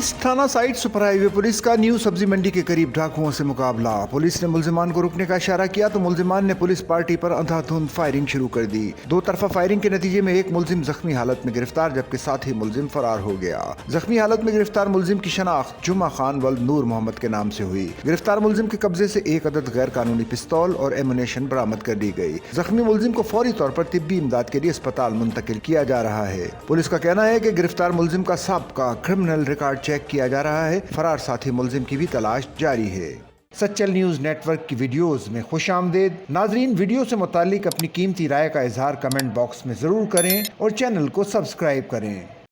East थाना side सुपरहाईवे police का new सब्जी मंडी के करीब डाकुओं से मुकाबला। पुलिस ने मुलजिमान को रुकने का इशारा किया तो मुलजिमान ने पुलिस पार्टी पर अंधाधुंध फायरिंग शुरू कर दी। दो तरफा फायरिंग के नतीजे में एक मुलजिम जख्मी हालत में गिरफ्तार जबकि साथी मुलजिम फरार हो गया। जख्मी हालत में गिरफ्तार मुलजिम की शनाख्त जुमा खान व नूर मोहम्मद के नाम से हुई। गिरफ्तार मुलजिम के कब्जे से एक अदद गैर कानूनी पिस्तौल और एमुनेशन बरामद कर ली गई। जख्मी मुलजिम को फौरी तौर पर तिब्बी इमदाद के लिए अस्पताल मुंतकिल किया जा रहा है। पुलिस का कहना है कि गिरफ्तार मुलजिम का साबका क्रिमिनल रिकॉर्ड चेक किया जा रहा है। फरार साथी मुलजिम की भी तलाश जारी है। सचल न्यूज नेटवर्क की वीडियोस में खुशामदीद। नाजरीन, वीडियो से मुतालिक अपनी कीमती राय का इजहार कमेंट बॉक्स में जरूर करें और चैनल को सब्सक्राइब करें।